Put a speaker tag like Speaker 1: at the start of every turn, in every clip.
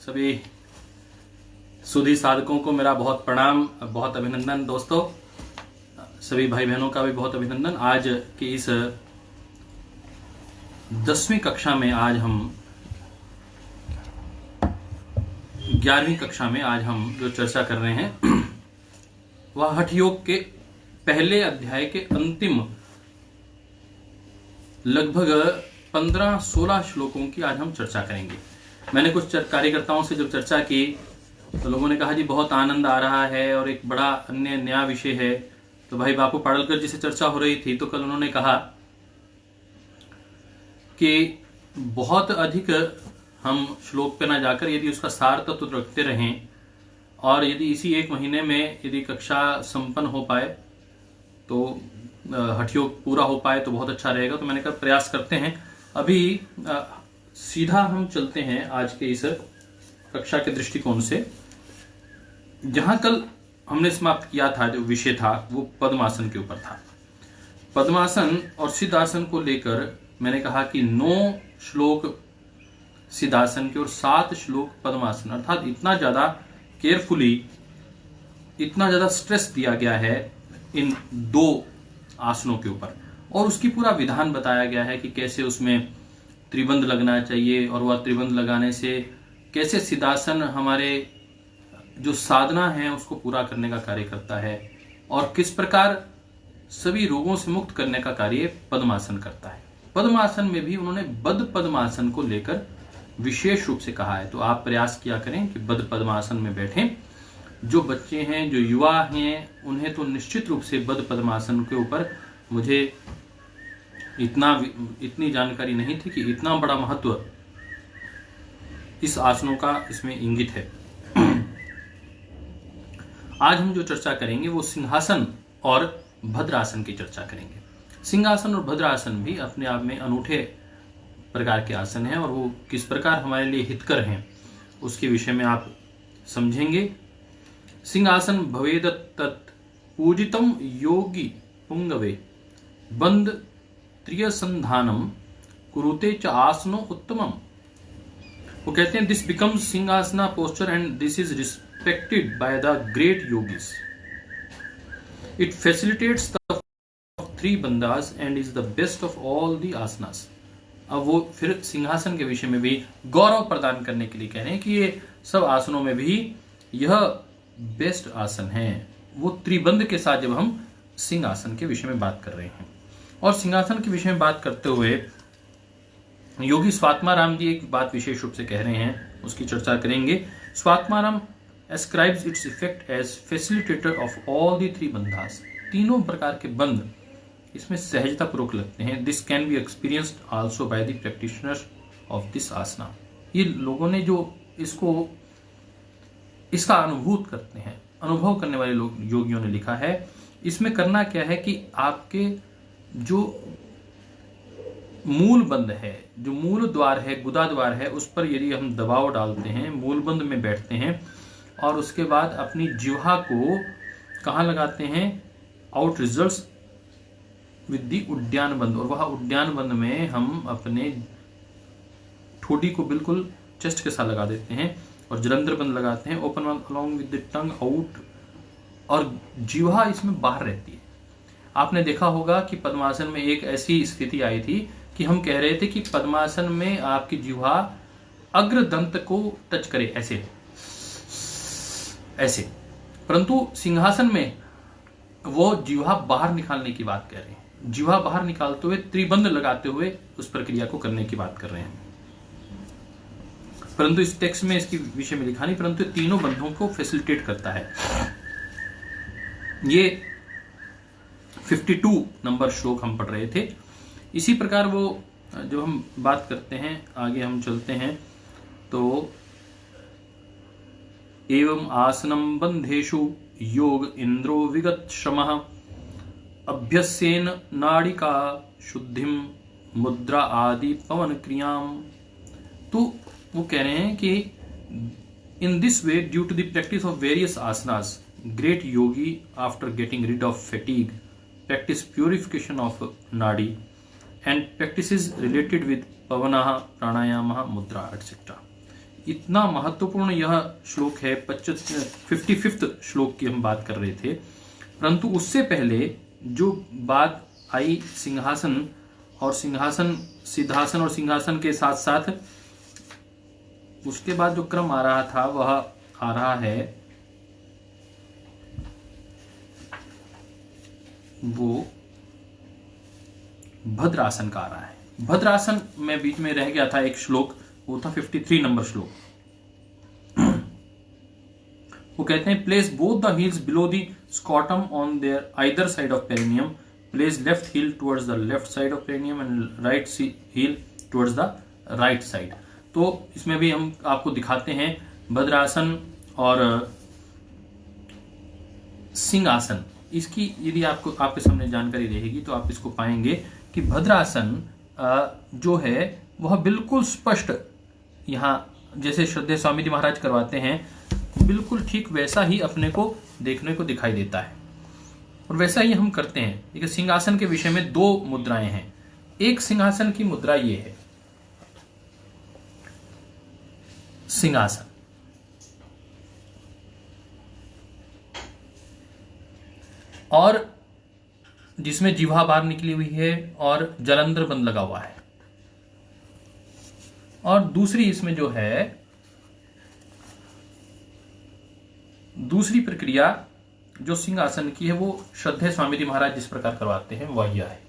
Speaker 1: सभी सुधी साधकों को मेरा बहुत प्रणाम, बहुत अभिनंदन। दोस्तों, सभी भाई बहनों का भी बहुत अभिनंदन। आज की इस 10वीं कक्षा में आज हम 11वीं कक्षा में आज हम जो चर्चा कर रहे हैं वह हठ योग के पहले अध्याय के अंतिम लगभग 15-16 श्लोकों की आज हम चर्चा करेंगे। मैंने कुछ कार्यकर्ताओं से जब चर्चा की तो लोगों ने कहा जी बहुत आनंद आ रहा है और एक बड़ा अन्य नया विषय है। तो भाई बापू पाड़लकर जी से चर्चा हो रही थी तो कल उन्होंने कहा कि बहुत अधिक हम श्लोक पे ना जाकर यदि उसका सार तत्व रखते रहें और यदि इसी एक महीने में यदि कक्षा संपन्न हो पाए तो हठ योग पूरा हो पाए तो बहुत अच्छा रहेगा। तो मैंने कहा प्रयास करते हैं। अभी सीधा हम चलते हैं आज के इस कक्षा के दृष्टिकोण से। जहां कल हमने समाप्त किया था, जो विषय था वो पद्मासन के ऊपर था। पद्मासन और सिद्धासन को लेकर मैंने कहा कि 9 श्लोक सिद्धासन के और 7 श्लोक पद्मासन, अर्थात इतना ज्यादा केयरफुली, इतना ज्यादा स्ट्रेस दिया गया है इन 2 आसनों के ऊपर और उसकी पूरा विधान बताया गया है कि कैसे उसमें त्रिबंध लगना चाहिए और वह त्रिबंध लगाने से कैसे सिद्धासन हमारे जो साधना है उसको पूरा करने का कार्य करता है और किस प्रकार सभी रोगों से मुक्त करने का कार्य पद्मासन करता है। पद्मासन में भी उन्होंने बद्ध पद्मासन को लेकर विशेष रूप से कहा है। तो आप प्रयास किया करें कि बद्ध पद्मासन में बैठें। जो बच्चे हैं, जो युवा हैं, उन्हें तो निश्चित रूप से बद्ध पद्मासन के ऊपर मुझे इतनी जानकारी नहीं थी कि इतना बड़ा महत्व इस आसनों का इसमें इंगित है। आज हम जो चर्चा करेंगे वो सिंहासन और भद्रासन की चर्चा करेंगे। सिंहासन और भद्रासन भी अपने आप में अनूठे प्रकार के आसन हैं और वो किस प्रकार हमारे लिए हितकर हैं उसके विषय में आप समझेंगे। सिंहासन भवेद तत् पूजितम योगी पुंगवे बंद त्रियसंधानम कुरुते च आसनो उत्तमम। वो कहते हैं this becomes simhasana posture and this is respected by the great yogis. It facilitates the 3 bandhas and is the best of all the asanas. अब वो फिर सिंहासन के विषय में भी गौरव प्रदान करने के लिए कह रहे हैं कि ये सब आसनों में भी यह बेस्ट आसन है। वो त्रिबंध के साथ जब हम सिंहासन के विषय में बात कर रहे हैं और सिंहासन के विषय में बात करते हुए योगी स्वात्माराम जी एक बात विशेष रूप से कह रहे हैं, उसकी चर्चा करेंगे। Swatmarama ascribes its effect as facilitator of all the 3 bandhas. तीनों प्रकार के बंध इसमें सहजता पूर्वक लगते हैं। This can be experienced also by the practitioners of this asana. ये लोगों ने जो इसका अनुभूत करते हैं, अनुभव करने वाले लोग योगियों ने लिखा है। इसमें करना क्या है कि आपके जो मूल बंद है, जो मूल द्वार है, गुदा द्वार है, उस पर यदि हम दबाव डालते हैं, मूल बंद में बैठते हैं और उसके बाद अपनी जिह्वा को कहाँ लगाते हैं, आउट रिजल्ट्स विद दी उद्यान बंद। और वह उद्यान बंद में हम अपने ठोडी को बिल्कुल चेस्ट के साथ लगा देते हैं और जलंधर बंद लगाते हैं, open along with the tongue out, और जिह्वा इसमें बाहर रहती है। आपने देखा होगा कि पद्मासन में एक ऐसी स्थिति आई थी कि हम कह रहे थे कि पद्मासन में आपकी जिह्वा अग्रदंत को टच करे, ऐसे, परंतु सिंहासन में वो जिह्वा बाहर निकालने की बात कर रहे हैं। जिह्वा बाहर निकालते हुए त्रिबंध लगाते हुए उस प्रक्रिया को करने की बात कर रहे हैं। परंतु इस टेक्स्ट में इसकी विषय में लिखा नहीं, परंतु तीनों बंधों को फैसिलिटेट करता है। ये 52 नंबर श्लोक हम पढ़ रहे थे। इसी प्रकार वो जो हम बात करते हैं, आगे हम चलते हैं तो एवं आसनम बंधेषु योग इंद्रो विगत श्रमः अभ्यस्येन नाड़िका शुद्धिम मुद्रा आदि पवन क्रियाम। तो वो कह रहे हैं कि in this way due to the practice of various asanas great yogi after getting rid of fatigue practice purification of nadi and practices related with पवनः प्राणायामः मुद्रा एटसेट्रा। इतना महत्वपूर्ण यह श्लोक है। 55वां श्लोक की हम बात कर रहे थे, परंतु उससे पहले जो बात आई सिंहासन और सिंहासन, सिद्धासन और सिंहासन के साथ साथ उसके बाद जो क्रम आ रहा था वह आ रहा है वो भद्रासन का आ रहा है। भद्रासन में बीच में रह गया था एक श्लोक, वो था 53 नंबर श्लोक। वो कहते हैं place both the heels below the scrotum on there either side of perineum, place left heel towards the left side of perineum and right heel towards the right side. तो इसमें भी हम आपको दिखाते हैं भद्रासन और सिंहासन। इसकी यदि आपको आपके सामने जानकारी रहेगी तो आप इसको पाएंगे कि भद्रासन जो है वह बिल्कुल स्पष्ट, यहाँ जैसे श्रद्धेय स्वामी जी महाराज करवाते हैं बिल्कुल ठीक वैसा ही अपने को देखने को दिखाई देता है और वैसा ही हम करते हैं। देखिए सिंहासन के विषय में दो मुद्राएं हैं। एक सिंहासन की मुद्रा ये है, सिंहासन, और जिसमें जिह्वा बाहर निकली हुई है और जलंधर बंद लगा हुआ है। और दूसरी इसमें जो है दूसरी प्रक्रिया जो सिंहासन की है वो श्रद्धेय स्वामी जी महाराज जिस प्रकार करवाते हैं वह यह है।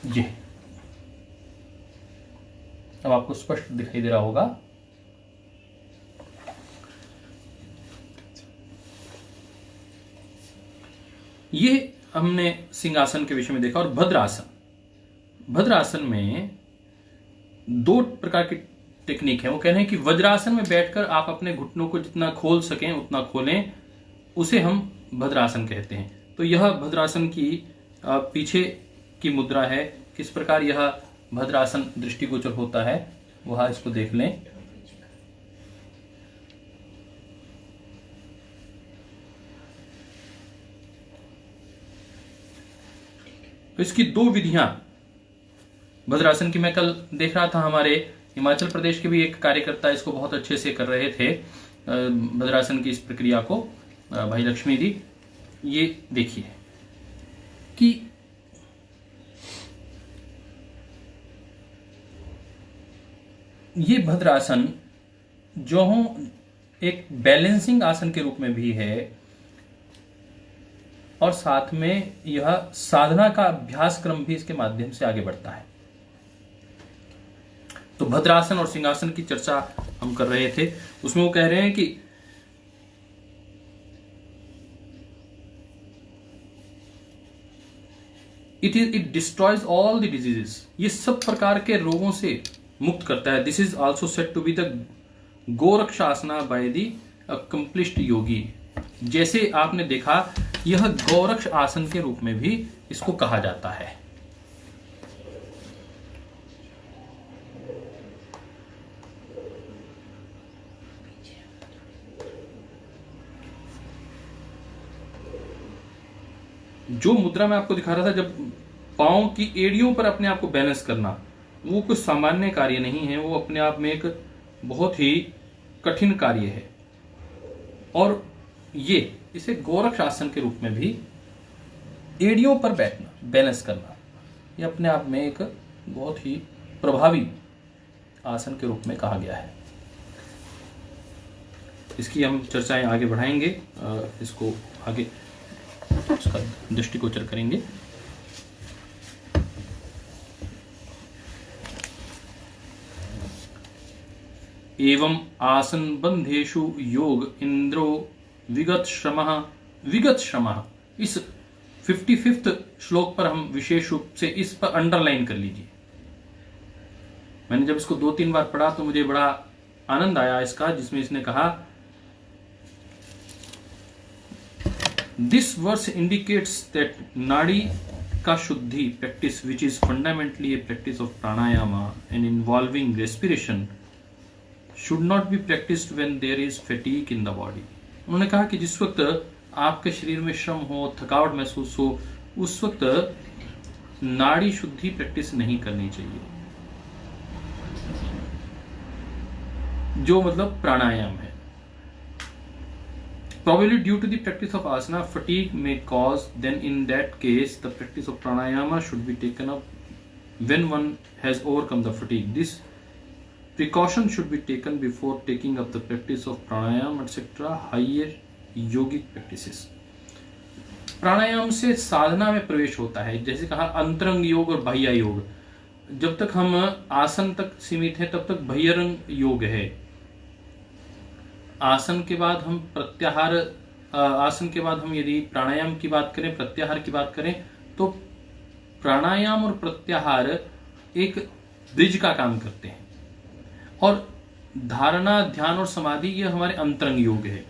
Speaker 1: ये अब आपको स्पष्ट दिखाई दे रहा होगा। ये हमने सिंहासन के विषय में देखा। और भद्रासन, भद्रासन में दो प्रकार की टेक्निक है। वो कह रहे हैं कि वज्रासन में बैठकर आप अपने घुटनों को जितना खोल सकें उतना खोलें, उसे हम भद्रासन कहते हैं। तो यह भद्रासन की पीछे की मुद्रा है। किस प्रकार यह भद्रासन दृष्टिगोचर होता है वह इसको देख लें। तो इसकी दो विधियां भद्रासन की मैं कल देख रहा था, हमारे हिमाचल प्रदेश के भी एक कार्यकर्ता इसको बहुत अच्छे से कर रहे थे भद्रासन की इस प्रक्रिया को, भाई लक्ष्मी जी। ये देखिए कि ये भद्रासन जो एक बैलेंसिंग आसन के रूप में भी है और साथ में यह साधना का अभ्यास क्रम भी इसके माध्यम से आगे बढ़ता है। तो भद्रासन और सिंहासन की चर्चा हम कर रहे थे, उसमें वो कह रहे हैं कि it destroys all the diseases, ये सब प्रकार के रोगों से मुक्त करता है। This is also said to be the Gorakshasana by the accomplished yogi. जैसे आपने देखा यह गौरक्ष आसन के रूप में भी इसको कहा जाता है। जो मुद्रा मैं आपको दिखा रहा था, जब पांव की एड़ियों पर अपने आप को बैलेंस करना, वो कुछ सामान्य कार्य नहीं है, वो अपने आप में एक बहुत ही कठिन कार्य है। और ये इसे गोरक्ष आसन के रूप में भी एड़ियों पर बैठना, बैलेंस करना, ये अपने आप में एक बहुत ही प्रभावी आसन के रूप में कहा गया है। इसकी हम चर्चाएं आगे बढ़ाएंगे, इसको आगे उसका दृष्टिगोचर करेंगे। एवं आसन बंधेषु योग इंद्रो विगत श्रमः। इस 55वां श्लोक पर हम विशेष रूप से इस पर अंडरलाइन कर लीजिए। मैंने जब इसको 2-3 बार पढ़ा तो मुझे बड़ा आनंद आया इसका, जिसमें इसने कहा this verse indicates that nadi का शुद्धि practice which is fundamentally a practice of pranayama and involving respiration should not be practised when there is fatigue in the body. उन्होंने कहा कि जिस वक्त आपके शरीर में श्रम हो, थकावट महसूस हो, उस वक्त नाड़ी शुद्धि प्रैक्टिस नहीं करनी चाहिए, जो मतलब प्राणायाम है। Probably due to the practice of asana, fatigue may cause. Then, in that case, the practice of pranayama should be taken up when one has overcome the fatigue. This precaution should be taken before taking up the practice of pranayama, etc. Higher yogic practices. प्राणायाम से साधना में प्रवेश होता है, जैसे कहा अंतरंग योग और बाह्य योग। जब तक हम आसन तक सीमित हैं तब तक बहिरंग योग है। आसन के बाद हम प्रत्याहार, आसन के बाद हम यदि प्राणायाम की बात करें, प्रत्याहार की बात करें, तो प्राणायाम और प्रत्याहार एक ब्रिज का काम करते हैं, और धारणा, ध्यान और समाधि ये हमारे अंतरंग योग है।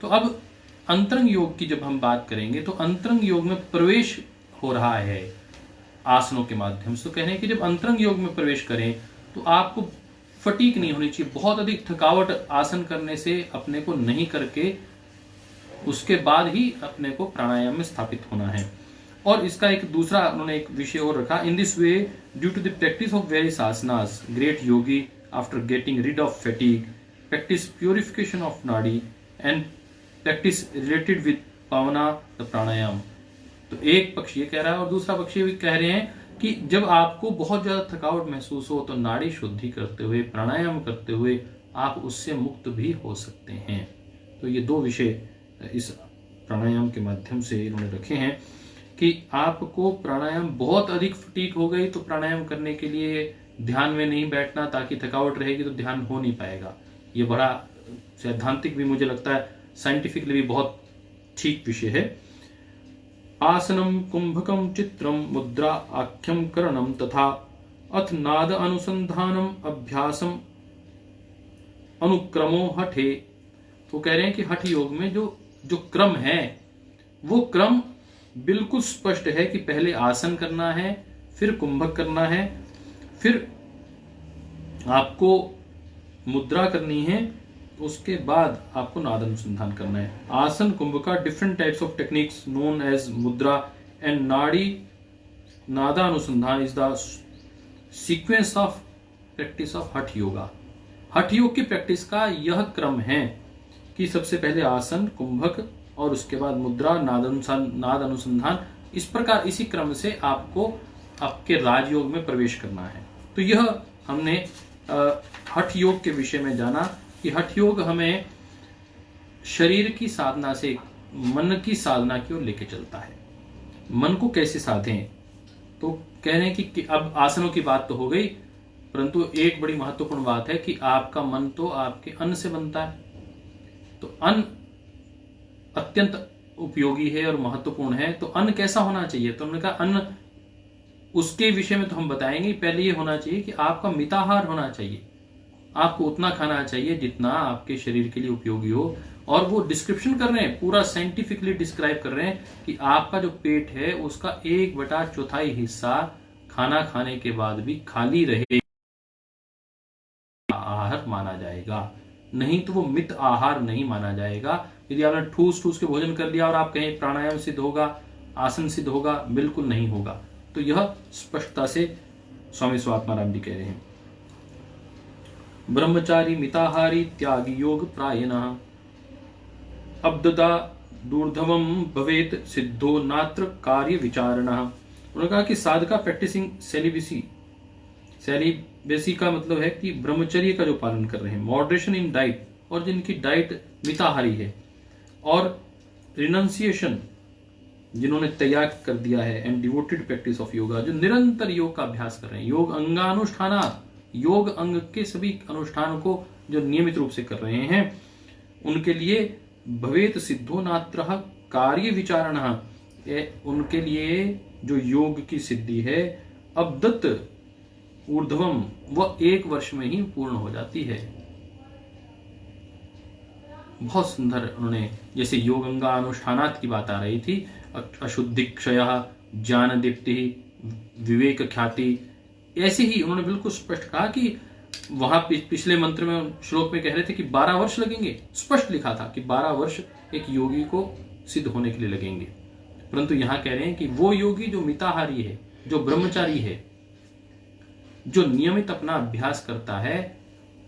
Speaker 1: तो अब अंतरंग योग की जब हम बात करेंगे तो अंतरंग योग में प्रवेश हो रहा है आसनों के माध्यम से। तो कह रहे हैं कि जब अंतरंग योग में प्रवेश करें तो आपको फटीक नहीं होनी चाहिए, बहुत अधिक थकावट आसन करने से अपने को नहीं करके उसके बाद ही अपने को प्राणायाम में स्थापित होना है। और इसका एक दूसरा उन्होंने एक विषय और रखा, in this way due to the practice of various asanas great yogi after getting rid of fatigue practice purification of nadi and practice related with पावना द प्राणायाम। तो एक पक्ष ये कह रहा है और दूसरा पक्ष ये भी कह रहे हैं कि जब आपको बहुत ज्यादा थकावट महसूस हो तो नाड़ी शुद्धि करते हुए, प्राणायाम करते हुए आप उससे मुक्त भी हो सकते हैं। तो ये दो विषय इस प्राणायाम के माध्यम से इन्होंने रखे हैं कि आपको प्राणायाम बहुत अधिक फटीक हो गई तो प्राणायाम करने के लिए ध्यान में नहीं बैठना, ताकि थकावट रहेगी तो ध्यान हो नहीं पाएगा। ये बड़ा सैद्धांतिक भी मुझे लगता है, साइंटिफिकली भी बहुत ठीक विषय है। आसनम कुंभकम चित्रम मुद्रा आख्यम करणम तथा अथ नाद अनुसंधानम अभ्यासम अनुक्रमो हठे। तो कह रहे हैं कि हठ योग में जो क्रम है वो क्रम बिल्कुल स्पष्ट है कि पहले आसन करना है, फिर कुंभक करना है, फिर आपको मुद्रा करनी है, उसके बाद आपको नाद अनुसंधान करना है। Asana kumbhaka different types of techniques known as mudra and nadi nadanusandhana is the sequence of practice of hatha yoga. हठ योग की प्रैक्टिस का यह क्रम है कि सबसे पहले आसन, कुंभक और उसके बाद मुद्रा, नाद अनुसंधान। इस प्रकार इसी क्रम से आपको आपके राजयोग में प्रवेश करना है। तो यह हमने हठ योग के विषय में जाना कि हठ योग हमें शरीर की साधना से मन की साधना की ओर लेके चलता है। मन को कैसे साधें, तो कह रहे हैं कि अब आसनों की बात तो हो गई, परंतु एक बड़ी महत्वपूर्ण बात है कि आपका मन तो आपके अन्न से बनता है। तो अन्न अत्यंत उपयोगी है और महत्वपूर्ण है। तो अन्न कैसा होना चाहिए, तो उन्होंने कहा अन्न उसके विषय में तो हम बताएंगे। पहले ये होना चाहिए कि आपका मिताहार होना चाहिए, आपको उतना खाना चाहिए जितना आपके शरीर के लिए उपयोगी हो। और वो डिस्क्रिप्शन कर रहे हैं, पूरा साइंटिफिकली डिस्क्राइब कर रहे हैं कि आपका जो पेट है उसका 1/4 हिस्सा खाना खाने के बाद भी खाली रहे आहार माना जाएगा, नहीं तो वो मित आहार नहीं माना जाएगा। यदि आपने ठूस ठूस के भोजन कर लिया और आप कहें प्राणायाम सिद्ध होगा, आसन सिद्ध होगा, बिल्कुल नहीं होगा। तो यह स्पष्टता से स्वामी स्वात्माराम जी कह रहे हैं। ब्रह्मचारी मिताहारी त्यागी योग प्रायणः अब्ददा दूर्धवम भवेत सिद्धो नात्र कार्य विचारणः। उन्होंने कहा कि साधका प्रैक्टिसिंग सेलिबेसी का मतलब है कि ब्रह्मचर्य का जो पालन कर रहे हैं, मॉडरेशन इन डाइट, और जिनकी डाइट मिताहारी है, और रिनंसिएशन जिन्होंने त्याग कर दिया है, and devoted practice of yoga, जो निरंतर योग का अभ्यास कर रहे हैं। योग अंगानुष्ठानात्, योग अंग के सभी अनुष्ठानों को जो नियमित रूप से कर रहे हैं, उनके लिए भवेत सिद्धो नात्र कार्य विचारणः, उनके लिए जो योग की सिद्धि है अब्दत ऊर्ध्वम, वह 1 वर्ष में ही पूर्ण हो जाती है। बहुत सुंदर उन्होंने, जैसे योग अंगानुष्ठानात् की बात आ रही थी, अशुद्धि क्षय, ज्ञान दीप्ति, विवेक ख्याति, ऐसे ही उन्होंने बिल्कुल स्पष्ट कहा कि वहां पिछले मंत्र में श्लोक में कह रहे थे कि 12 वर्ष लगेंगे, स्पष्ट लिखा था कि 12 वर्ष एक योगी को सिद्ध होने के लिए लगेंगे। परंतु यहां कह रहे हैं कि वो योगी जो मिताहारी है, जो ब्रह्मचारी है, जो नियमित अपना अभ्यास करता है,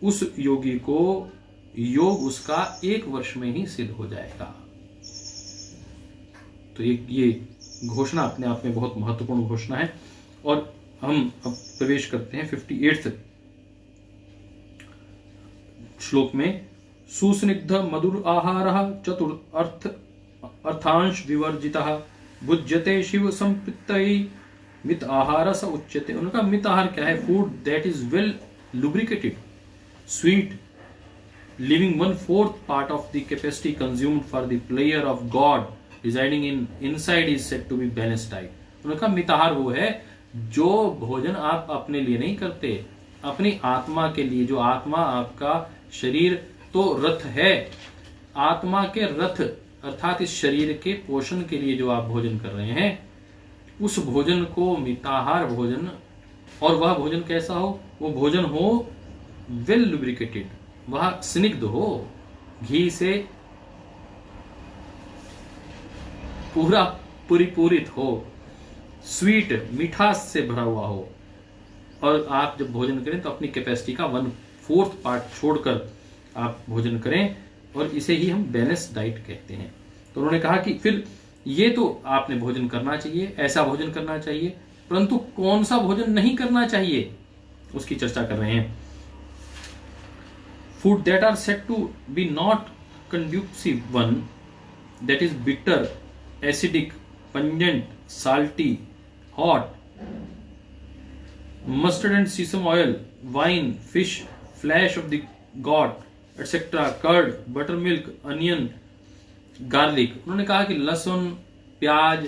Speaker 1: उस योगी को योग उसका 1 वर्ष में ही सिद्ध हो जाएगा। तो ये घोषणा अपने आप में बहुत महत्वपूर्ण घोषणा है। और हम अब प्रवेश करते हैं 58वें श्लोक में। सुस्निग्ध मधुर आहारः चतुर्थ अर्थांश विवर्जितः भुज्यते शिव संपृक्तये मित आहार स उच्यते। उनका मित आहार क्या है? Food that is well lubricated, sweet, leaving 1/4 part of the capacity consumed for the pleasure of God residing inside is said to be balanced diet. उनका मिताहार वो है जो भोजन आप अपने लिए नहीं करते, अपनी आत्मा के लिए। जो आत्मा, आपका शरीर तो रथ है, आत्मा के रथ अर्थात इस शरीर के पोषण के लिए जो आप भोजन कर रहे हैं, उस भोजन को मिताहार भोजन। और वह भोजन कैसा हो? वो भोजन हो वेल लुब्रिकेटेड, वह स्निग्ध हो, घी से पूरा परिपूरित हो, स्वीट, मिठास से भरा हुआ हो। और आप जब भोजन करें तो अपनी कैपेसिटी का 1/4 पार्ट छोड़कर आप भोजन करें, और इसे ही हम बैलेंस डाइट कहते हैं। तो उन्होंने कहा कि फिर ये तो आपने भोजन करना चाहिए, ऐसा भोजन करना चाहिए, परंतु कौन सा भोजन नहीं करना चाहिए उसकी चर्चा कर रहे हैं। Food that are said to be not conducive one, that is bitter, acidic, pungent, salty, hot, mustard and sesame oil, wine, fish, flesh of the goat, etc., curd, buttermilk, onion, garlic. उन्होंने कहा कि लहसुन, प्याज,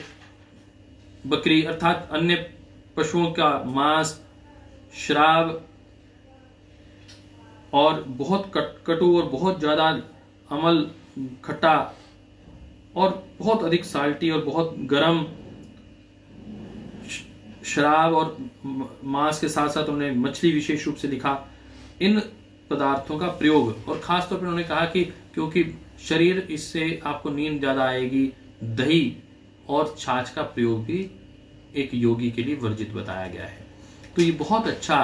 Speaker 1: बकरी अर्थात अन्य पशुओं का मांस, शराब और बहुत कटु और बहुत ज्यादा अमल, खट्टा और बहुत अधिक साल्टी और बहुत गर्म शराब और मांस के साथ साथ उन्होंने मछली विशेष रूप से लिखा, इन पदार्थों का प्रयोग। और खास तौर पर उन्होंने कहा कि क्योंकि शरीर, इससे आपको नींद ज्यादा आएगी, दही और छाछ का प्रयोग भी एक योगी के लिए वर्जित बताया गया है। तो ये बहुत अच्छा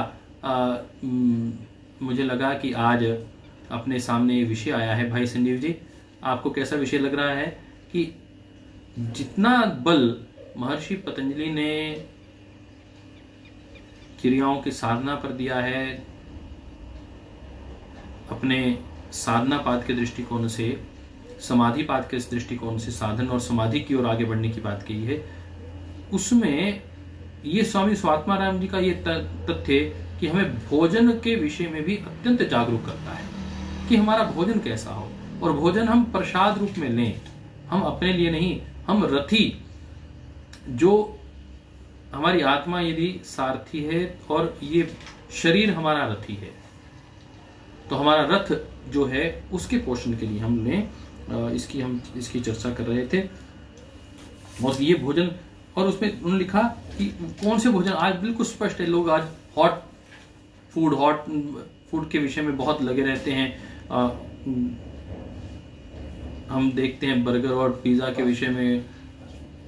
Speaker 1: मुझे लगा कि आज अपने सामने विषय आया है। भाई संजीव जी, आपको कैसा विषय लग रहा है कि जितना बल महर्षि पतंजलि ने क्रियाओं की साधना पर दिया है, अपने साधना पाद के दृष्टिकोण से, समाधि पाद के दृष्टिकोण से साधन और समाधि की ओर आगे बढ़ने की बात की है, उसमें ये स्वामी स्वात्माराम जी का ये तथ्य कि हमें भोजन के विषय में भी अत्यंत जागरूक करता है कि हमारा भोजन कैसा हो। और भोजन हम प्रसाद रूप में लें, हम अपने लिए नहीं। हम रथी, जो हमारी आत्मा यदि सारथी है और ये शरीर हमारा रथी है, तो हमारा रथ जो है उसके पोषण के लिए हम लें। हम इसकी चर्चा कर रहे थे। और ये भोजन, और उसमें उन्होंने लिखा कि कौन से भोजन, आज बिल्कुल स्पष्ट है। लोग आज हॉट फूड के विषय में बहुत लगे रहते हैं। हम देखते हैं बर्गर और पिज्जा के विषय में,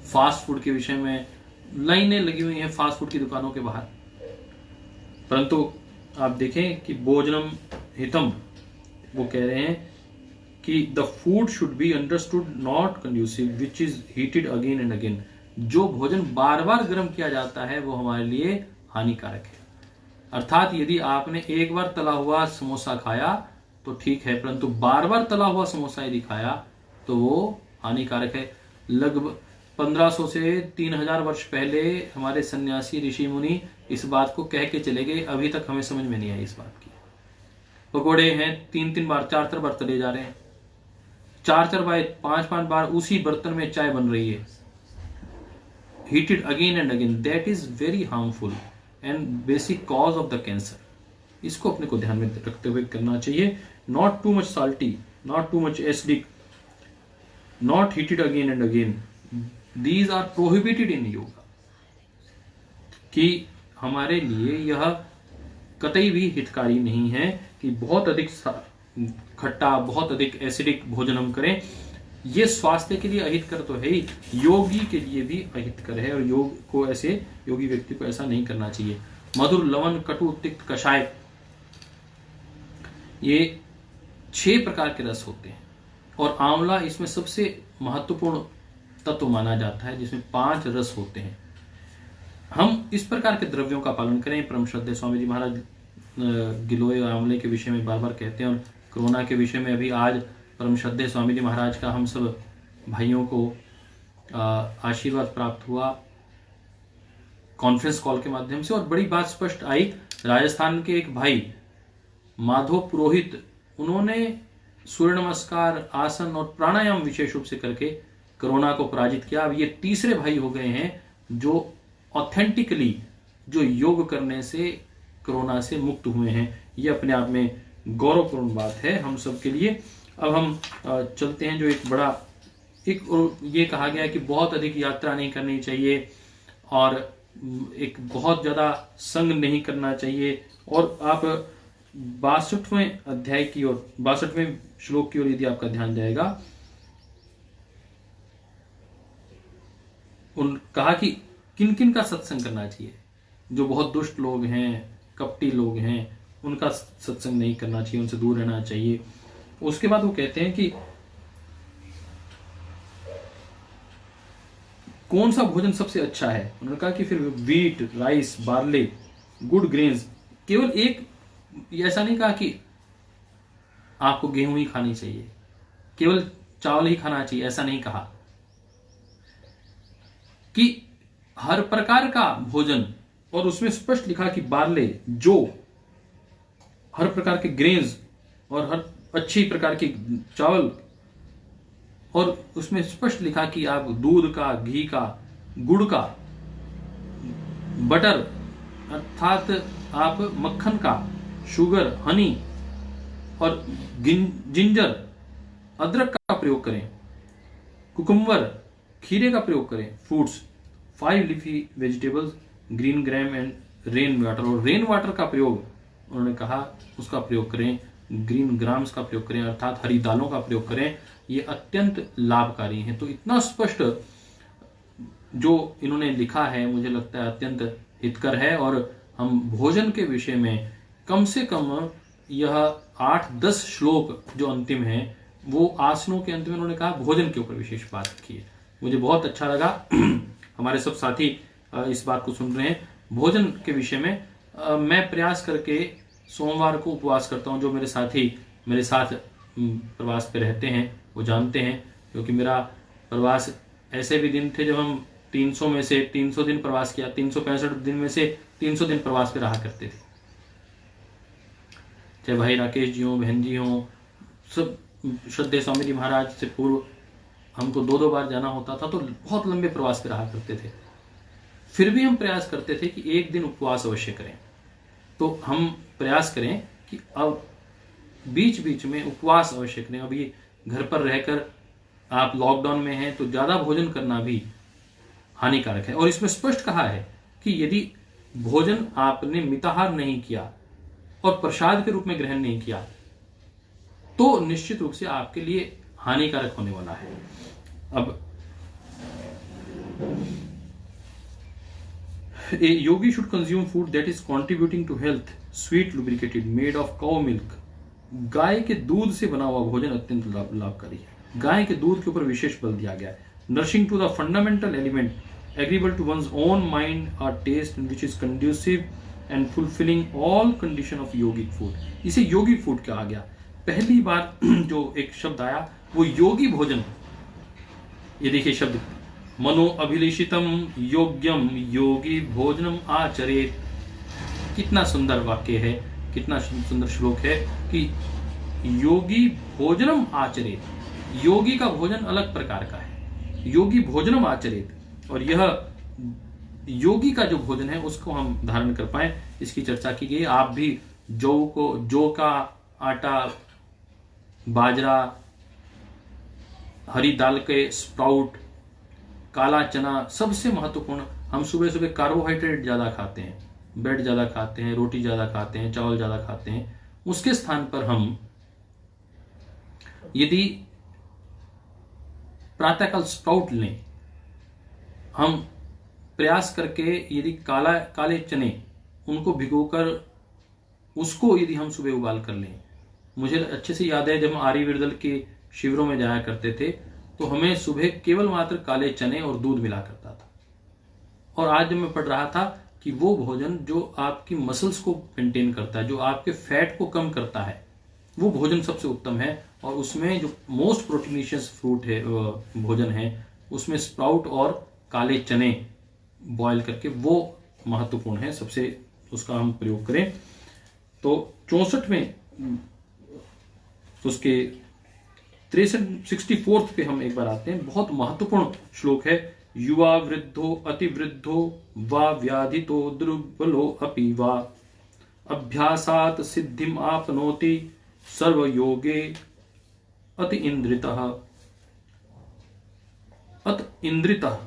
Speaker 1: फास्ट फूड के विषय में लाइनें लगी हुई हैं फास्ट फूड की दुकानों के बाहर। परंतु आप देखें कि भोजनम हितम, वो कह रहे हैं कि the food should be understood not conducive which is heated again and again. जो भोजन बार बार गर्म किया जाता है वो हमारे लिए हानिकारक है। अर्थात यदि आपने एक बार तला हुआ समोसा खाया तो ठीक है, परंतु बार बार तला हुआ समोसा यदि खाया तो वो हानिकारक है। लगभग 1500 से 3000 वर्ष पहले हमारे सन्यासी ऋषि मुनि इस बात को कह के चले गए, अभी तक हमें समझ में नहीं आई इस बात की। पकोड़े हैं 3-3 बार 4-4 बार तले जा रहे हैं, 4-4 बार 5-5 बार उसी बर्तन में चाय बन रही है, heated again and again. That is very harmful and basic cause of the cancer. इसको अपने को ध्यान में रखते हुए करना चाहिए। Not too much salty, not too much acidic, not heated again and again, these are prohibited in yoga. कि हमारे लिए यह कतई भी हितकारी नहीं है कि बहुत अधिक खट्टा, बहुत अधिक एसिडिक भोजन हम करें। ये स्वास्थ्य के लिए अहितकर तो है ही, योगी के लिए भी अहितकर है, और योग को ऐसे, योगी व्यक्ति को ऐसा नहीं करना चाहिए। मधुर, लवण, कटु, तिक्त, कषाय, ये 6 प्रकार के रस होते हैं, और आंवला इसमें सबसे महत्वपूर्ण तत्व माना जाता है, जिसमें 5 रस होते हैं। हम इस प्रकार के द्रव्यों का पालन करें। परम श्रद्धेय स्वामी जी महाराज गिलोय और आंवले के विषय में बार बार कहते हैं, और कोरोना के विषय में अभी आज परम श्रद्धेय स्वामी जी महाराज का हम सब भाइयों को आशीर्वाद प्राप्त हुआ कॉन्फ्रेंस कॉल के माध्यम से, और बड़ी बात स्पष्ट आई। राजस्थान के एक भाई माधव पुरोहित, उन्होंने सूर्य नमस्कार, आसन और प्राणायाम विशेष रूप से करके कोरोना को पराजित किया। अब ये तीसरे भाई हो गए हैं जो ऑथेंटिकली जो योग करने से कोरोना से मुक्त हुए हैं। ये अपने आप में गौरवपूर्ण बात है हम सब के लिए। अब हम चलते हैं जो एक बड़ा, एक ये कहा गया है कि बहुत अधिक यात्रा नहीं करनी चाहिए, और एक बहुत ज्यादा संग नहीं करना चाहिए। और आप 62वें अध्याय की ओर, 62वें श्लोक की ओर यदि आपका ध्यान जाएगा, कहा कि किन किन का सत्संग करना चाहिए। जो बहुत दुष्ट लोग हैं, कपटी लोग हैं, उनका सत्संग नहीं करना चाहिए, उनसे दूर रहना चाहिए। उसके बाद वो कहते हैं कि कौन सा भोजन सबसे अच्छा है। उन्होंने कहा कि फिर wheat, rice, barley, good grains, केवल एक, ऐसा नहीं कहा कि आपको गेहूं ही खानी चाहिए, केवल चावल ही खाना चाहिए, ऐसा नहीं कहा। कि हर प्रकार का भोजन, और उसमें स्पष्ट लिखा कि बार्ले, जो हर प्रकार के ग्रेन्स और हर अच्छी प्रकार के चावल, और उसमें स्पष्ट लिखा कि आप दूध का, घी का, गुड़ का, बटर अर्थात आप मक्खन का, शुगर, हनी और जिंजर, अदरक का प्रयोग करें, कुकुम्बर, खीरे का प्रयोग करें, fruits, 5 leafy vegetables, green gram and rain water. और रेन वाटर का प्रयोग उन्होंने कहा उसका प्रयोग करें, ग्रीन ग्राम्स का प्रयोग करें अर्थात हरी दालों का प्रयोग करें, ये अत्यंत लाभकारी है। तो इतना स्पष्ट जो इन्होंने लिखा है मुझे लगता है अत्यंत हितकर है। और हम भोजन के विषय में कम से कम यह 8-10 श्लोक जो अंतिम है, वो आसनों के अंत में उन्होंने कहा भोजन के ऊपर विशेष बात की है। मुझे बहुत अच्छा लगा। हमारे सब साथी इस बात को सुन रहे हैं। भोजन के विषय में मैं प्रयास करके सोमवार को उपवास करता हूं। जो मेरे साथी मेरे साथ प्रवास पे रहते हैं वो जानते हैं, क्योंकि मेरा प्रवास ऐसे भी दिन थे जब हम 300 में से 300 दिन प्रवास किया, 365 दिन में से 300 दिन प्रवास पे रहा करते थे। चाहे भाई राकेश जी हों, बहन जी हों, सब श्रद्धेय स्वामी जी महाराज से पूर्व हमको 2-2 बार जाना होता था, तो बहुत लंबे प्रवास पे रहा करते थे। फिर भी हम प्रयास करते थे कि एक दिन उपवास अवश्य करें। तो हम प्रयास करें कि अब बीच बीच में उपवास अवश्य करें। अभी घर पर रहकर आप लॉकडाउन में हैं तो ज्यादा भोजन करना भी हानिकारक है। और इसमें स्पष्ट कहा है कि यदि भोजन आपने मिताहार नहीं किया और प्रसाद के रूप में ग्रहण नहीं किया तो निश्चित रूप से आपके लिए हानिकारक होने वाला है। अब A yogi should consume food that is contributing to health, sweet, lubricated, made of cow milk. गाय के दूध से बना हुआ भोजन अत्यंत लाभकारी है। गाय के दूध के ऊपर विशेष बल दिया गया है। Nourishing to the fundamental element, agreeable to one's own mind or taste, and which is conducive and fulfilling all condition of yogic food. इसे योगिक फूड कहा गया। पहली बार जो एक शब्द आया वो योगी भोजन। ये देखिए शब्द, मनो अभिलेषितम योग्यम योगी भोजनम आचरेत। कितना सुंदर वाक्य है, कितना सुंदर श्लोक है कि योगी भोजनम आचरेत। योगी का भोजन अलग प्रकार का है, योगी भोजनम आचरेत। और यह योगी का जो भोजन है उसको हम धारण कर पाए, इसकी चर्चा की गई। आप भी जौ का आटा, बाजरा, हरी दाल के स्प्राउट, काला चना, सबसे महत्वपूर्ण, हम सुबह सुबह कार्बोहाइड्रेट ज्यादा खाते हैं, ब्रेड ज्यादा खाते हैं, रोटी ज्यादा खाते हैं, चावल ज्यादा खाते हैं। उसके स्थान पर हम यदि प्रातःकाल स्प्राउट लें। हम प्रयास करके यदि काले चने उनको भिगोकर उसको यदि हम सुबह उबाल कर लें। मुझे अच्छे से याद है जब हम आर्यवीर के शिविरों में जाया करते थे तो हमें सुबह केवल मात्र काले चने और दूध मिला करता था। और आज जब मैं पढ़ रहा था कि वो भोजन जो आपकी मसल्स को मेंटेन करता है, जो आपके फैट को कम करता है, वो भोजन सबसे उत्तम है। और उसमें जो मोस्ट प्रोटीनिशियस फ्रूट है, भोजन है, उसमें स्प्राउट और काले चने बॉयल करके वो महत्वपूर्ण है, सबसे उसका हम प्रयोग करें। तो 64 में उसके 64 पे हम एक बार आते हैं। बहुत महत्वपूर्ण श्लोक है। युवा वृद्धो अतिवृद्धो वा व्याधितो दुर्बलो अपि वा अभ्यासात सिद्धिम आपनोति सर्वयोगे अति इंद्रितः। अत इंद्रितः,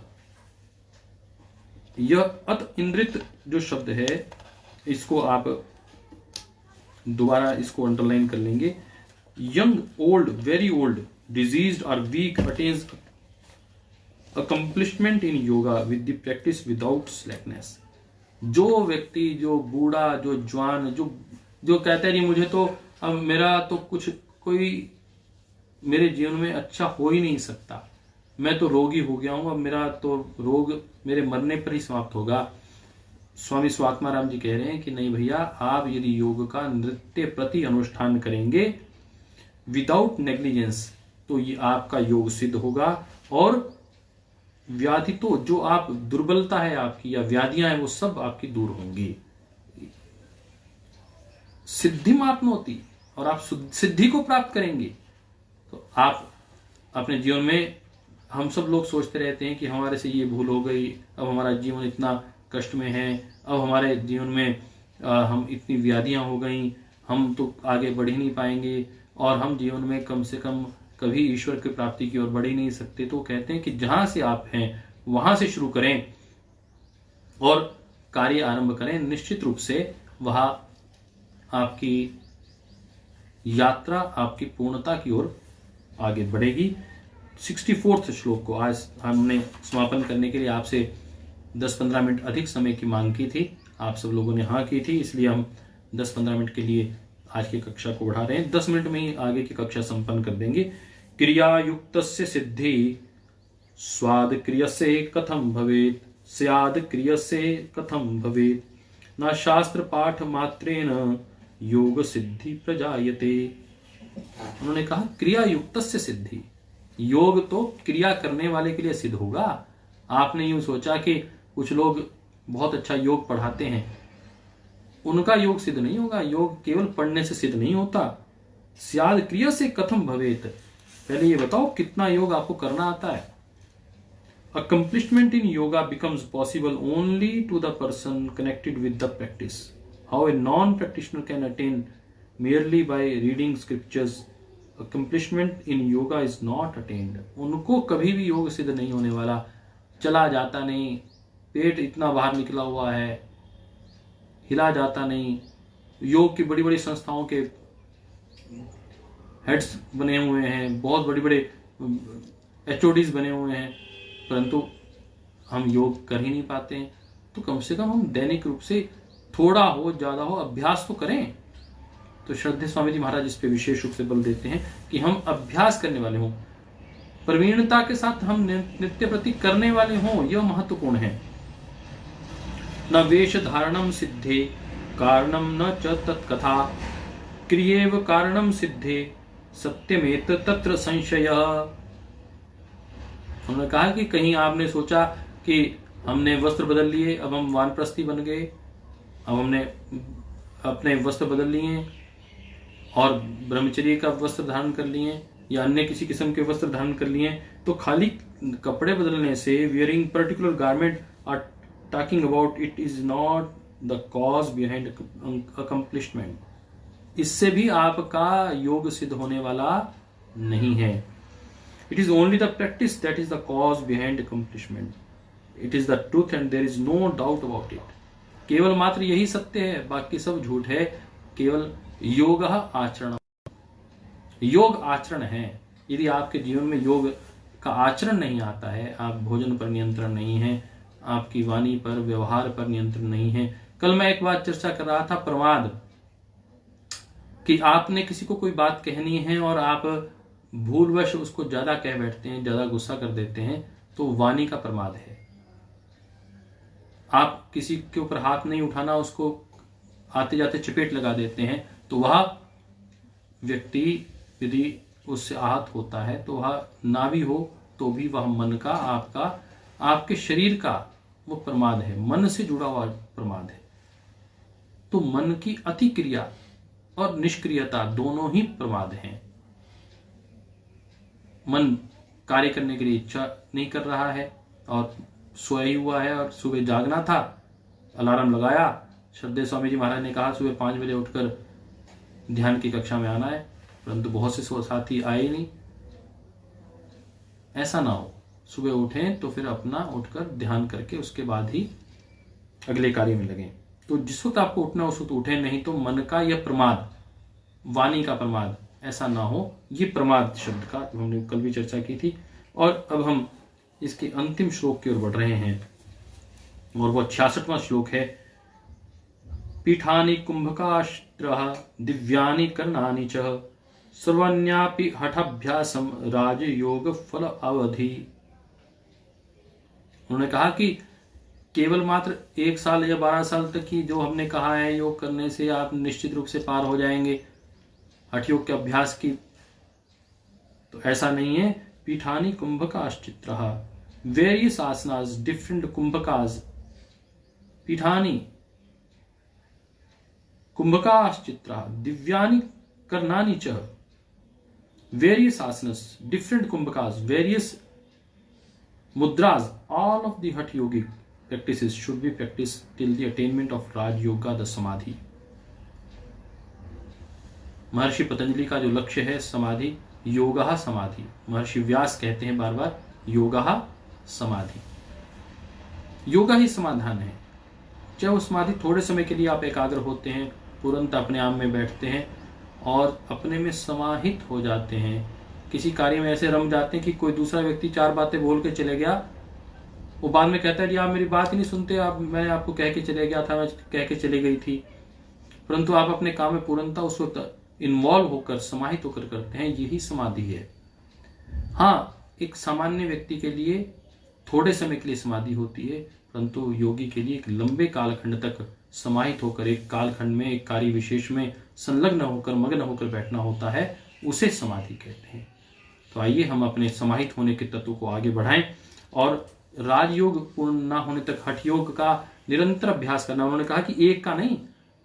Speaker 1: यह अत इंद्रित जो शब्द है इसको आप दोबारा इसको अंडरलाइन कर लेंगे। Young, old, very old, diseased और weak attains accomplishment in yoga with the practice without slackness. जो व्यक्ति, जो बूढ़ा, जो जवान, जो कहता है नहीं मुझे तो अब मेरा तो कुछ कोई मेरे जीवन में अच्छा हो ही नहीं सकता, मैं तो रोगी हो गया हूं, अब मेरा तो रोग मेरे मरने पर ही समाप्त होगा। स्वामी स्वात्माराम जी कह रहे हैं कि नहीं भैया, आप यदि योग का नृत्य प्रति अनुष्ठान करेंगे विदाउट नेग्लिजेंस तो ये आपका योग सिद्ध होगा। और व्याधि तो जो आप दुर्बलता है आपकी या व्याधियां हैं वो सब आपकी दूर होंगी। सिद्धि आपनोति, और आप सिद्धि को प्राप्त करेंगे। तो आप अपने जीवन में, हम सब लोग सोचते रहते हैं कि हमारे से ये भूल हो गई, अब हमारा जीवन इतना कष्ट में है, अब हमारे जीवन में हम इतनी व्याधियां हो गई, हम तो आगे बढ़ ही नहीं पाएंगे और हम जीवन में कम से कम कभी ईश्वर की प्राप्ति की ओर बढ़ ही नहीं सकते। तो कहते हैं कि जहां से आप हैं वहां से शुरू करें और कार्य आरंभ करें। निश्चित रूप से वहां आपकी यात्रा आपकी पूर्णता की ओर आगे बढ़ेगी। 64 श्लोक को आज हमने समापन करने के लिए आपसे 10-15 मिनट अधिक समय की मांग की थी। आप सब लोगों ने हाँ की थी, इसलिए हम 10-15 मिनट के लिए आज की कक्षा को बढ़ा रहे हैं। 10 मिनट में ही आगे की कक्षा संपन्न कर देंगे। क्रिया युक्तस्य सिद्धि स्वाद क्रियसे कथम भवेत, स्याद क्रियसे कथम भवेत, न शास्त्र पाठ मात्रेण योग सिद्धि प्रजायते। उन्होंने कहा क्रिया युक्तस्य सिद्धि, योग तो क्रिया करने वाले के लिए सिद्ध होगा। आपने यूं सोचा कि कुछ लोग बहुत अच्छा योग पढ़ाते हैं, उनका योग सिद्ध नहीं होगा। योग केवल पढ़ने से सिद्ध नहीं होता। स्याद क्रिया से कथम भवेत, पहले ये बताओ कितना योग आपको करना आता है। Accomplishment in yoga becomes possible only to the person connected with the practice. How a non practitioner can attain merely by reading scriptures, accomplishment in yoga is not attained। उनको कभी भी योग सिद्ध नहीं होने वाला, चला जाता नहीं, पेट इतना बाहर निकला हुआ है, हिला जाता नहीं। योग की बड़ी बड़ी संस्थाओं के हेड्स बने हुए हैं, बहुत बड़े बड़े HODs बने हुए हैं, परंतु हम योग कर ही नहीं पाते हैं। तो कम से कम हम दैनिक रूप से थोड़ा हो ज्यादा हो अभ्यास तो करें। तो श्रद्धेय स्वामी जी महाराज इस पे विशेष रूप से बल देते हैं कि हम अभ्यास करने वाले हों, प्रवीणता के साथ हम नित्य प्रति करने वाले हों, यह महत्वपूर्ण है। न वेश धारणम सिद्धे कारणम न च तत्कथा, क्रियेव कारणम सिद्धे सत्यमेत तत्र संशय। उन्होंने कहा कि कहीं आपने सोचा कि हमने वस्त्र बदल लिए, अब हम वानप्रस्थी बन गए, अब हमने अपने वस्त्र बदल लिए और ब्रह्मचर्य का वस्त्र धारण कर लिए या अन्य किसी किस्म के वस्त्र धारण कर लिए, तो खाली कपड़े बदलने से, wearing particular garment or talking about it is not the cause behind accomplishment. इससे भी आपका योग सिद्ध होने वाला नहीं है। It is only the practice that is the cause behind accomplishment. It is the truth and there is no doubt about it. केवल मात्र यही सत्य है, बाकी सब झूठ है। केवल योग आचरण, योग आचरण है। यदि आपके जीवन में योग का आचरण नहीं आता है, आप भोजन पर नियंत्रण नहीं है, आपकी वाणी पर, व्यवहार पर नियंत्रण नहीं है। कल मैं एक बात चर्चा कर रहा था, प्रमाद, कि आपने किसी को कोई बात कहनी है और आप भूलवश उसको ज्यादा कह बैठते हैं, ज्यादा गुस्सा कर देते हैं, तो वाणी का प्रमाद है। आप किसी के ऊपर हाथ नहीं उठाना, उसको आते जाते चपेट लगा देते हैं, तो वह व्यक्ति यदि उससे आहत होता है तो वह ना भी हो तो भी वह मन का, आपके शरीर का वो प्रमाद है, मन से जुड़ा हुआ प्रमाद है। तो मन की अतिक्रिया और निष्क्रियता दोनों ही प्रमाद हैं। मन कार्य करने के लिए इच्छा नहीं कर रहा है और सोया ही हुआ है, और सुबह जागना था, अलार्म लगाया, श्रद्धेय स्वामी जी महाराज ने कहा सुबह 5 बजे उठकर ध्यान की कक्षा में आना है, परंतु बहुत से साथी आए ही नहीं। ऐसा ना हो, सुबह उठें तो फिर अपना उठकर ध्यान करके उसके बाद ही अगले कार्य में लगें। तो जिस वक्त आपको उठना उस वक्त उठें, नहीं तो मन का यह प्रमाद, वाणी का प्रमाद ऐसा ना हो। ये प्रमाद शब्द का हमने कल भी चर्चा की थी। और अब हम इसके अंतिम श्लोक की ओर बढ़ रहे हैं, और वो 66वां श्लोक है। पीठानि कुंभकाष्ट्रः दिव्यानि कर्णानि च सर्वन्यापि हठाभ्यासम राजयोग फल अवधि। उन्होंने कहा कि केवल मात्र 1 साल या 12 साल तक की जो हमने कहा है योग करने से आप निश्चित रूप से पार हो जाएंगे हठ योग के अभ्यास की, तो ऐसा नहीं है। पीठानि कुंभकाश्चित्रः, वेरियस आसनास, डिफरेंट कुंभकास, पीठानि कुंभकाश्चित्रः दिव्यानि कर्णानि च, various asanas, different kumbhakas, various mudras, all of the Hatha yogic practices should be practiced till the attainment of Raj Yoga, the Samadhi. महर्षि पतंजलि का जो लक्ष्य है समाधि, योगः समाधि, महर्षि व्यास कहते हैं बार बार योगः समाधि, योगा ही समाधान है। चाहे वो समाधि थोड़े समय के लिए आप एकाग्र होते हैं, तुरंत अपने आप में बैठते हैं और अपने में समाहित हो जाते हैं, किसी कार्य में ऐसे रम जाते हैं कि कोई दूसरा व्यक्ति 4 बातें बोल के चले गया, वो बाद में कहता है कि आप मेरी बात ही नहीं सुनते, मैंने आपको कह के चले गया था, मैं कह के चली गई थी, परंतु आप अपने काम में पूर्णतः उस वक्त इन्वॉल्व होकर, समाहित होकर करते हैं, यही समाधि है। हाँ, एक सामान्य व्यक्ति के लिए थोड़े समय के लिए समाधि होती है, परंतु योगी के लिए एक लंबे कालखंड तक समाहित होकर, एक कालखंड में, एक कार्य विशेष में संलग्न होकर, मग्न होकर बैठना होता है, उसे समाधि कहते हैं। तो आइए हम अपने समाहित होने के तत्व को आगे बढ़ाएं और राजयोग पूर्ण न होने तक हठ योग का निरंतर अभ्यास करना। उन्होंने कहा कि एक का नहीं,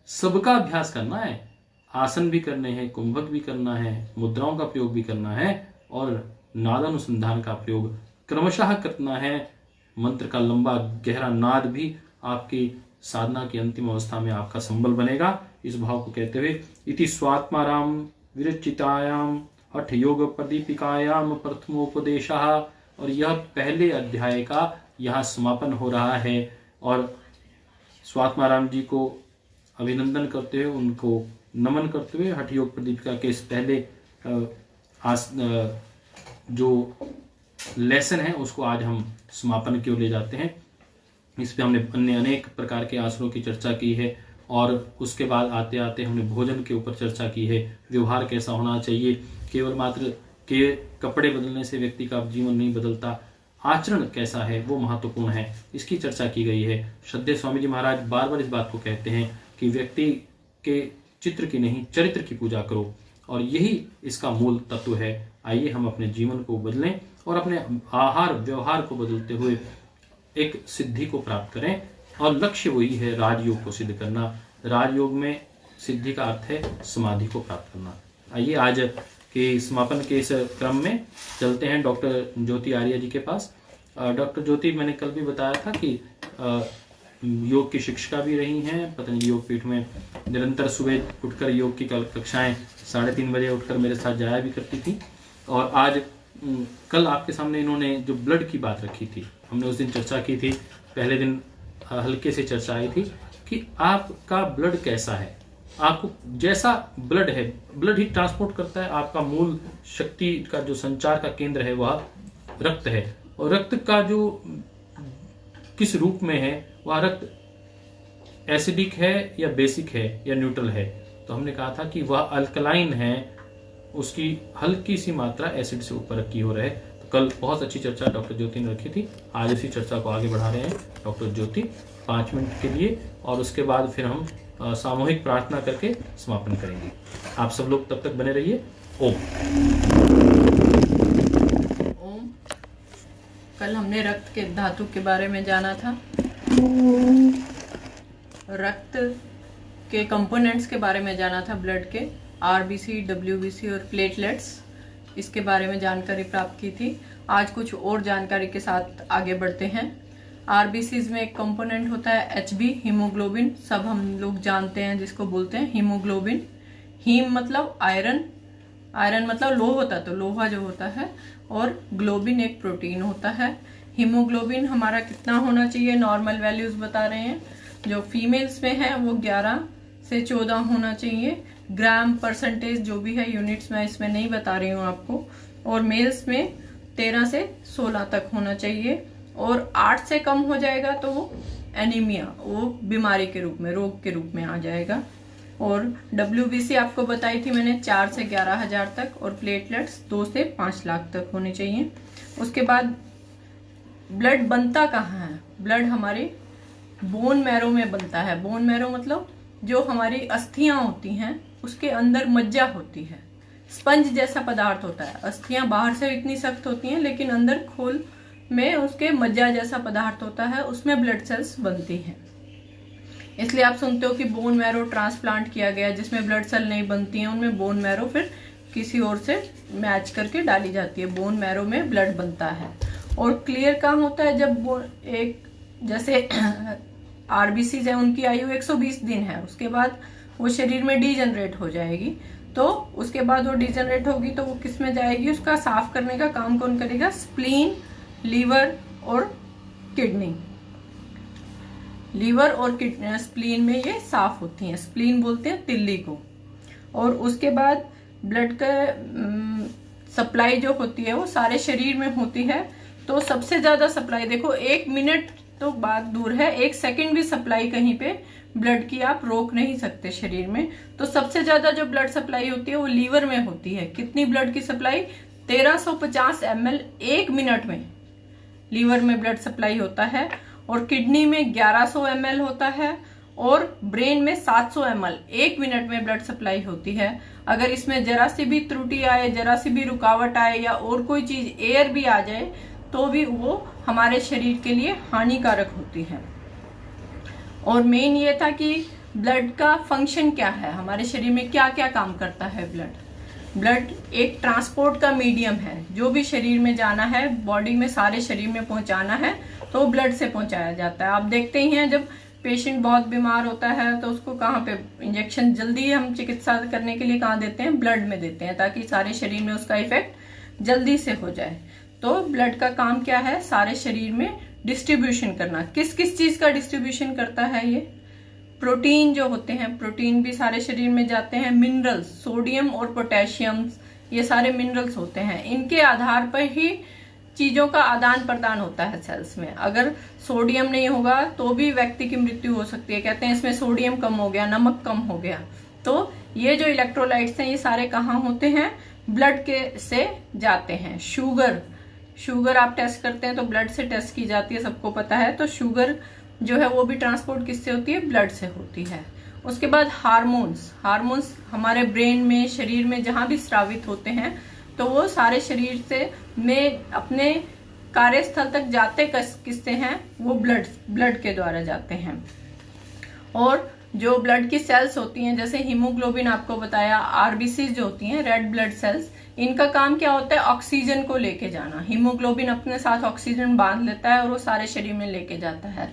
Speaker 1: सबका अभ्यास करना है, आसन भी करने हैं, कुंभक भी करना है, मुद्राओं का प्रयोग भी करना है और नादानुसंधान का प्रयोग क्रमशः करना है। मंत्र का लंबा गहरा नाद भी आपकी साधना की अंतिम अवस्था में आपका संबल बनेगा। इस भाव को कहते हुए इति स्वात्माराम विरचितायाम हठ योग प्रदीपिकायाम प्रथमोपदेशः, और यह पहले अध्याय का यहाँ समापन हो रहा है। और स्वात्माराम जी को अभिनंदन करते हुए, उनको नमन करते हुए हठ योग प्रदीपिका के इस पहले जो लेसन है उसको आज हम समापन की ओर ले जाते हैं। इस पे हमने अन्य अनेक प्रकार के आसनों की चर्चा की है और उसके बाद आते आते हमने भोजन के ऊपर चर्चा की है, व्यवहार कैसा होना चाहिए, केवल मात्र के कपड़े बदलने से व्यक्ति का जीवन नहीं बदलता, आचरण कैसा है वो महत्वपूर्ण है, इसकी चर्चा की गई है। श्रद्धेय स्वामी जी महाराज बार बार इस बात को कहते हैं कि व्यक्ति के चित्र की नहीं, चरित्र की पूजा करो, और यही इसका मूल तत्व है। आइए हम अपने जीवन को बदलें और अपने आहार व्यवहार को बदलते हुए एक सिद्धि को प्राप्त करें, और लक्ष्य वही है राजयोग को सिद्ध करना। राजयोग में सिद्धि का अर्थ है समाधि को प्राप्त करना। आइए आज के समापन के इस क्रम में चलते हैं डॉक्टर ज्योति आर्य जी के पास। डॉक्टर ज्योति, मैंने कल भी बताया था कि योग की शिक्षिका भी रही हैं, पतंजलि योग पीठ में निरंतर सुबह उठकर योग की कक्षाएं 3:30 बजे उठकर मेरे साथ जाया भी करती थी। और आज कल आपके सामने इन्होंने जो ब्लड की बात रखी थी, हमने उस दिन चर्चा की थी, पहले दिन हल्के से चर्चा आई थी कि आपका ब्लड कैसा है, आपको जैसा ब्लड है, ब्लड ही ट्रांसपोर्ट करता है, आपका मूल शक्ति का जो संचार का केंद्र है वह रक्त है, और रक्त का जो किस रूप में है, वह रक्त एसिडिक है या बेसिक है या न्यूट्रल है। तो हमने कहा था कि वह अल्कलाइन है, उसकी हल्की सी मात्रा एसिड से ऊपर की हो रहे। तो कल बहुत अच्छी चर्चा डॉक्टर ज्योति ने रखी थी, आज इसी चर्चा को आगे बढ़ा रहे हैं डॉक्टर ज्योति 5 मिनट के लिए, और उसके बाद फिर हम सामूहिक प्रार्थना करके समापन करेंगे। आप सब लोग तब तक बने रहिए। ओम।
Speaker 2: ओम। कल हमने रक्त के धातु के बारे में जाना था, रक्त के कंपोनेंट्स के बारे में जाना था, ब्लड के आरबीसी, डब्ल्यूबीसी और प्लेटलेट्स, इसके बारे में जानकारी प्राप्त की थी। आज कुछ और जानकारी के साथ आगे बढ़ते हैं। आरबीसीज में एक कंपोनेंट होता है एचबी, हीमोग्लोबिन, सब हम लोग जानते हैं जिसको बोलते हैं हीमोग्लोबिन। हीम मतलब आयरन, आयरन मतलब लोह होता है, तो लोहा जो होता है, और ग्लोबिन एक प्रोटीन होता है। हीमोग्लोबिन हमारा कितना होना चाहिए, नॉर्मल वैल्यूज बता रहे हैं। जो फीमेल्स में है वो 11 से 14 होना चाहिए, ग्राम परसेंटेज जो भी है, यूनिट्स में इसमें नहीं बता रही हूँ आपको। और मेल्स में 13 से 16 तक होना चाहिए, और 8 से कम हो जाएगा तो वो एनीमिया, वो बीमारी के रूप में, रोग के रूप में आ जाएगा। और डब्ल्यूबीसी आपको बताई थी मैंने 4 से 11,000 तक, और प्लेटलेट्स 2 से 5 लाख तक होने चाहिए। उसके बाद ब्लड बनता कहाँ है? ब्लड हमारे बोन मैरो में बनता है। बोन मैरो मतलब जो हमारी अस्थियां होती हैं उसके अंदर मज्जा होती है, स्पंज जैसा पदार्थ होता है। अस्थियां बाहर से इतनी सख्त होती हैं, लेकिन अंदर खोल में उसके मज्जा जैसा पदार्थ होता है, उसमें ब्लड सेल्स बनती हैं। इसलिए आप सुनते हो कि बोन मैरो ट्रांसप्लांट किया गया, जिसमें ब्लड सेल नहीं बनती हैं, उनमें बोन मैरो फिर किसी और से मैच करके डाली जाती है। बोन मैरो में ब्लड बनता है। और क्लियर कहाँ होता है? जब एक जैसे आरबीसीज है, उनकी आयु 120 दिन है, उसके बाद वो शरीर में डीजनरेट हो जाएगी। तो उसके बाद वो डीजनरेट होगी तो वो किस में जाएगी? उसका साफ करने का काम कौन करेगा? स्प्लीन, लीवर और किडनी। लीवर और स्प्लीन में ये साफ होती हैं। स्प्लीन बोलते हैं तिल्ली को। और उसके बाद ब्लड का सप्लाई जो होती है वो सारे शरीर में होती है। तो सबसे ज्यादा सप्लाई, देखो 1 मिनट तो बात दूर है, 1 सेकंड भी सप्लाई कहीं पे ब्लड की आप रोक नहीं सकते शरीर में। तो सबसे ज्यादा जो ब्लड सप्लाई होती है वो लीवर में होती है। कितनी ब्लड की सप्लाई? 1350 ml 1 मिनट में लीवर में ब्लड सप्लाई होता है। और किडनी में 1100 ml होता है, और ब्रेन में 700 ml 1 मिनट में ब्लड सप्लाई होती है। अगर इसमें जरा सी भी त्रुटि आए, जरा सी भी रुकावट आए, या और कोई चीज, एयर भी आ जाए, तो भी वो हमारे शरीर के लिए हानिकारक होती है। और मेन ये था कि ब्लड का फंक्शन क्या है, हमारे शरीर में क्या क्या काम करता है ब्लड एक ट्रांसपोर्ट का मीडियम है। जो भी शरीर में जाना है, बॉडी में सारे शरीर में पहुंचाना है, तो ब्लड से पहुंचाया जाता है। आप देखते ही हैं जब पेशेंट बहुत बीमार होता है तो उसको कहाँ पे इंजेक्शन जल्दी हम चिकित्सा करने के लिए कहाँ देते हैं? ब्लड में देते हैं, ताकि सारे शरीर में उसका इफेक्ट जल्दी से हो जाए। तो ब्लड का काम क्या है? सारे शरीर में डिस्ट्रीब्यूशन करना। किस किस चीज का डिस्ट्रीब्यूशन करता है ये? प्रोटीन जो होते हैं, प्रोटीन भी सारे शरीर में जाते हैं। मिनरल्स, सोडियम और पोटेशियम, ये सारे मिनरल्स होते हैं। इनके आधार पर ही चीजों का आदान प्रदान होता है सेल्स में। अगर सोडियम नहीं होगा तो भी व्यक्ति की मृत्यु हो सकती है। कहते हैं इसमें सोडियम कम हो गया, नमक कम हो गया। तो ये जो इलेक्ट्रोलाइट्स हैं, ये सारे कहाँ होते हैं? ब्लड के से जाते हैं। शुगर आप टेस्ट करते हैं तो ब्लड से टेस्ट की जाती है, सबको पता है। तो शुगर जो है वो भी ट्रांसपोर्ट किससे होती है? ब्लड से होती है। उसके बाद हार्मोन्स हमारे ब्रेन में, शरीर में जहां भी स्रावित होते हैं, तो वो सारे शरीर से में अपने कार्यस्थल तक जाते किससे हैं? वो ब्लड के द्वारा जाते हैं। और जो ब्लड की सेल्स होती हैं, जैसे हीमोग्लोबिन आपको बताया, आरबीसी जो होती हैं, रेड ब्लड सेल्स, इनका काम क्या होता है? ऑक्सीजन को लेके जाना। हीमोग्लोबिन अपने साथ ऑक्सीजन बांध लेता है और वो सारे शरीर में लेके जाता है।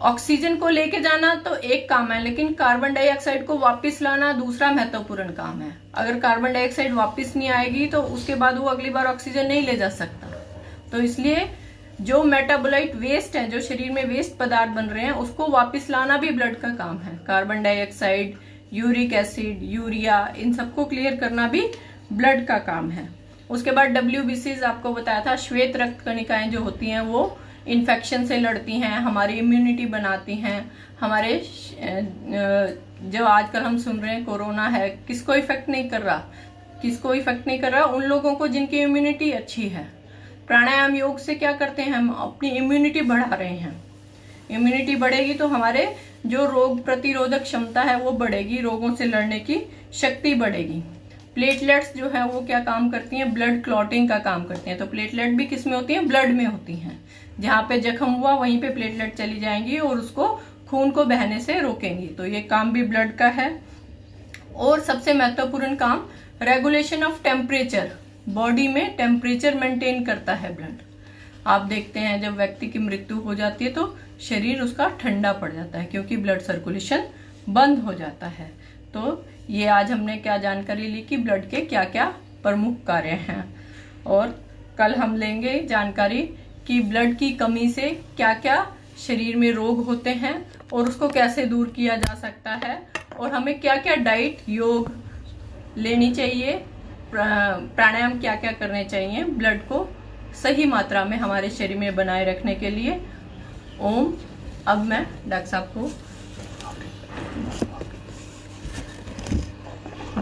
Speaker 2: ऑक्सीजन को लेके जाना तो एक काम है, लेकिन कार्बन डाइऑक्साइड को वापस लाना दूसरा महत्वपूर्ण काम है। अगर कार्बन डाइऑक्साइड वापस नहीं आएगी तो उसके बाद वो अगली बार ऑक्सीजन नहीं ले जा सकता। तो इसलिए जो मेटाबोलाइट वेस्ट है, जो शरीर में वेस्ट पदार्थ बन रहे हैं, उसको वापस लाना भी ब्लड का काम है। Carbon dioxide, uric acid, urea, इन सबको क्लियर करना भी ब्लड का काम है। उसके बाद WBCs आपको बताया था, श्वेत रक्त कणिकाएं जो होती हैं वो इन्फेक्शन से लड़ती हैं, हमारी इम्यूनिटी बनाती हैं। हमारे जो आजकल हम सुन रहे हैं कोरोना है, किसको इफेक्ट नहीं कर रहा, किसको इफेक्ट नहीं कर रहा? उन लोगों को जिनकी इम्यूनिटी अच्छी है। प्राणायाम योग से क्या करते हैं, हम अपनी इम्यूनिटी बढ़ा रहे हैं। इम्यूनिटी बढ़ेगी तो हमारे जो रोग प्रतिरोधक क्षमता है वो बढ़ेगी, रोगों से लड़ने की शक्ति बढ़ेगी। प्लेटलेट्स जो है वो क्या काम करती हैं, ब्लड क्लॉटिंग का काम करती हैं। तो प्लेटलेट भी किस में होती हैं, ब्लड में होती हैं। जहां पे जख्म हुआ वहीं पे प्लेटलेट चली जाएंगी और उसको खून को बहने से रोकेंगी। तो ये काम भी ब्लड का है। और सबसे महत्वपूर्ण काम रेगुलेशन ऑफ टेम्परेचर, बॉडी में टेम्परेचर मेंटेन करता है ब्लड। आप देखते हैं जब व्यक्ति की मृत्यु हो जाती है तो शरीर उसका ठंडा पड़ जाता है, क्योंकि ब्लड सर्कुलेशन बंद हो जाता है। तो ये आज हमने क्या जानकारी ली कि ब्लड के क्या क्या प्रमुख कार्य हैं, और कल हम लेंगे जानकारी कि ब्लड की कमी से क्या क्या शरीर में रोग होते हैं और उसको कैसे दूर किया जा सकता है, और हमें क्या क्या डाइट, योग लेनी चाहिए, प्राणायाम क्या क्या करने चाहिए ब्लड को सही मात्रा में हमारे शरीर में बनाए रखने के लिए। ओम। अब मैं डॉक्टर साहब को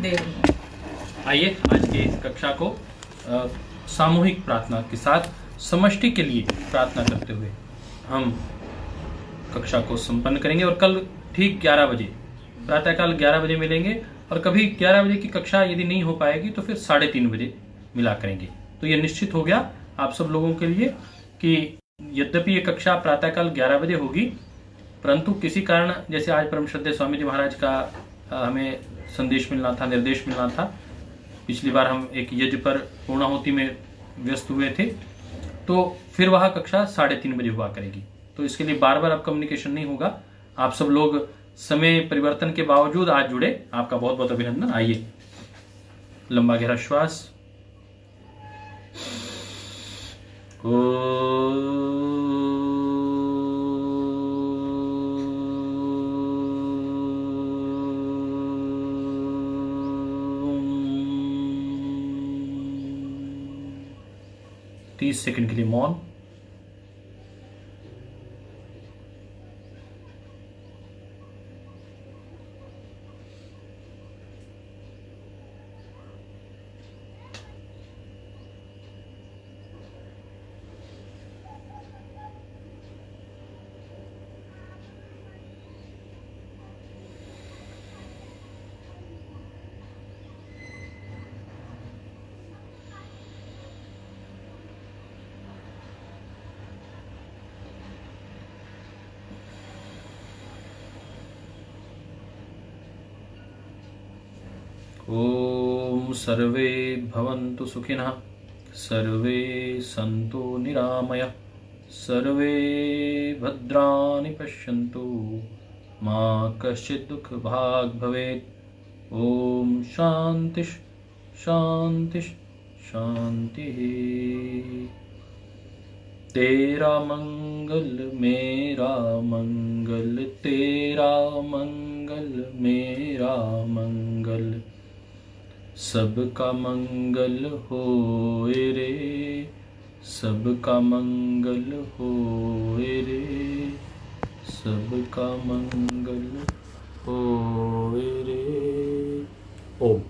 Speaker 2: दे रही हूँ।
Speaker 1: आइए आज की कक्षा को सामूहिक प्रार्थना के साथ समष्टि के लिए प्रार्थना करते हुए हम कक्षा को संपन्न करेंगे। और कल ठीक 11 बजे प्रातःकाल 11 बजे मिलेंगे, और कभी 11 बजे की कक्षा यदि नहीं हो पाएगी तो फिर 3:30 बजे मिला करेंगे। तो ये निश्चित हो गया आप सब लोगों के लिए कि यद्यपि ये कक्षा प्रातःकाल 11 बजे होगी, परंतु किसी कारण, जैसे आज परम श्रद्धेय स्वामी जी महाराज का हमें संदेश मिलना था, निर्देश मिलना था। पिछली बार हम एक यज्ञ पर पूर्णाहुति में व्यस्त हुए थे, तो फिर वह कक्षा 3:30 बजे हुआ करेगी। तो इसके लिए बार बार अब कम्युनिकेशन नहीं होगा। आप सब लोग समय परिवर्तन के बावजूद आज जुड़े, आपका बहुत बहुत अभिनंदन। आइए लंबा गहरा श्वास। ओ 30 सेकंड के लिए मौन। ओम सर्वे भवन्तु सुखिनः, सर्वे सन्तु निरामयः, सर्वे भद्राणि पश्यन्तु, मा कश्चित् दुःखभाग् भवेत्। ओम शान्तिः शान्तिः शान्तिः। तेरा मंगल मेरा मंगल, तेरा मंगल मेरा मंगल, सबका मंगल होए रे, सबका मंगल होए रे, सबका मंगल होए रे। ओम।